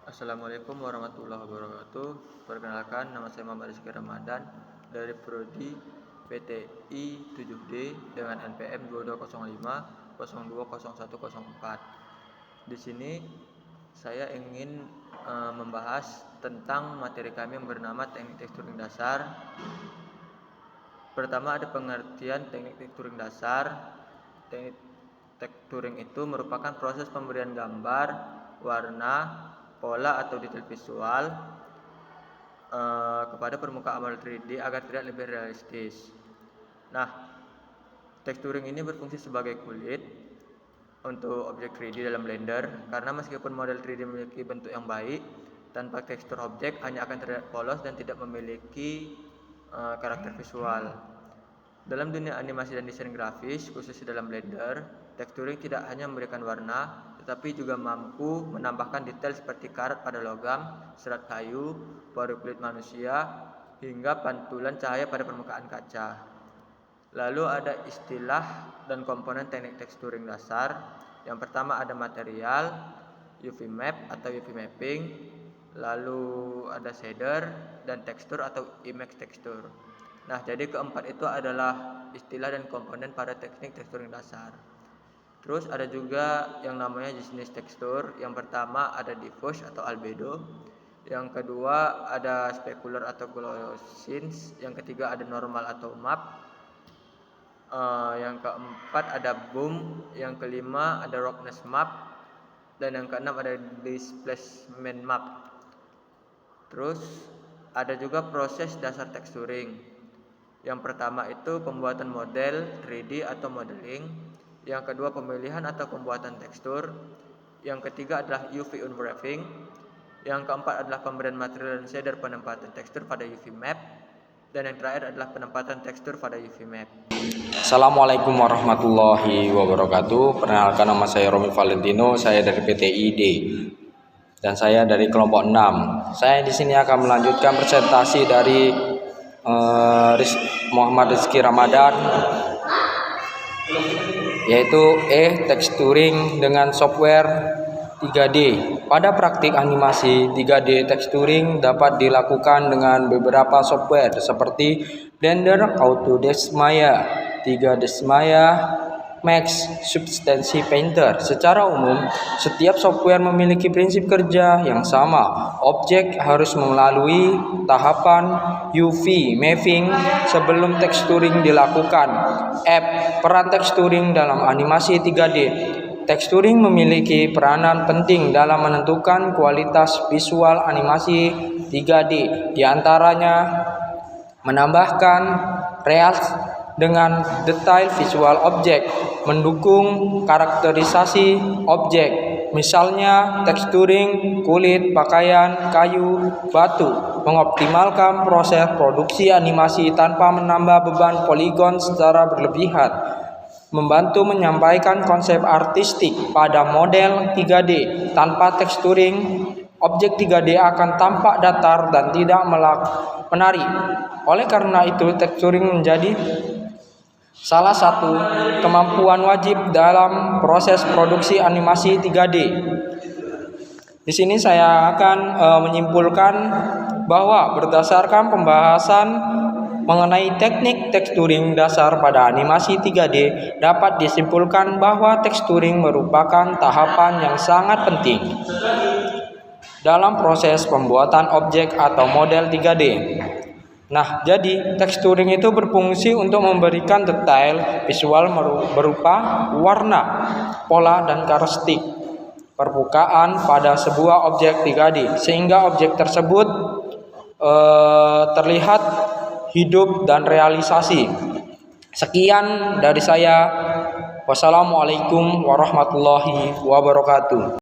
Assalamualaikum warahmatullahi wabarakatuh. Perkenalkan, nama saya Muhammad Rizky Ramadan dari Prodi PTI 7D dengan NPM 2205 020104. Di sini saya ingin membahas tentang materi kami yang bernama teknik teksturing dasar. Pertama, ada pengertian teknik teksturing dasar. Teknik teksturing itu merupakan proses pemberian gambar, warna, pola atau detail visual kepada permukaan model 3D agar terlihat lebih realistis. Nah, teksturing ini berfungsi sebagai kulit untuk objek 3D dalam Blender, karena meskipun model 3D memiliki bentuk yang baik, tanpa tekstur objek hanya akan terlihat polos dan tidak memiliki karakter visual. Dalam dunia animasi dan desain grafis, khususnya dalam Blender, teksturing tidak hanya memberikan warna, tetapi juga mampu menambahkan detail seperti karat pada logam, serat kayu, pori kulit manusia, hingga pantulan cahaya pada permukaan kaca. Lalu ada istilah dan komponen teknik teksturing dasar. Yang pertama ada material, UV map atau UV mapping, lalu ada shader dan tekstur atau image texture. Nah, jadi keempat itu adalah istilah dan komponen pada teknik teksturing dasar. Terus ada juga yang namanya jenis tekstur. Yang pertama ada diffuse atau albedo. Yang kedua ada specular atau glossiness. Yang ketiga ada normal atau map. Yang keempat ada boom. Yang kelima ada roughness map. Dan yang keenam ada displacement map. Terus ada juga proses dasar teksturing. Yang pertama itu pembuatan model 3D atau modeling. Yang kedua pemilihan atau pembuatan tekstur. Yang ketiga adalah UV unwrapping. Yang keempat adalah pemberian material dan shader penempatan tekstur pada UV map. Dan yang terakhir adalah penempatan tekstur pada UV map. Assalamualaikum warahmatullahi wabarakatuh. Perkenalkan, nama saya Romi Valentino, saya dari PTID dan saya dari kelompok 6. Saya di sini akan melanjutkan presentasi dari Muhammad Rizky Ramadan, yaitu teksturing dengan software 3D. Pada praktik animasi 3D, teksturing dapat dilakukan dengan beberapa software seperti Blender, Autodesk Maya, 3ds Maya, Max, Substance Painter. Secara umum, setiap software memiliki prinsip kerja yang sama. Objek harus melalui tahapan UV mapping sebelum teksturing dilakukan. Peran teksturing dalam animasi 3D. Teksturing memiliki peranan penting dalam menentukan kualitas visual animasi 3D. Di antaranya menambahkan realisme dengan detail visual objek, mendukung karakterisasi objek, misalnya teksturing kulit, pakaian, kayu, batu, mengoptimalkan proses produksi animasi tanpa menambah beban poligon secara berlebihan, membantu menyampaikan konsep artistik pada model 3D. Tanpa teksturing, objek 3D akan tampak datar dan tidak menarik. Oleh karena itu, teksturing menjadi salah satu kemampuan wajib dalam proses produksi animasi 3D. Di sini saya akan menyimpulkan bahwa berdasarkan pembahasan mengenai teknik teksturing dasar pada animasi 3D, dapat disimpulkan bahwa teksturing merupakan tahapan yang sangat penting dalam proses pembuatan objek atau model 3D. Nah, jadi teksturing itu berfungsi untuk memberikan detail visual berupa warna, pola, dan karakteristik permukaan pada sebuah objek 3D, sehingga objek tersebut terlihat hidup dan realisasi. Sekian dari saya. Wassalamualaikum warahmatullahi wabarakatuh.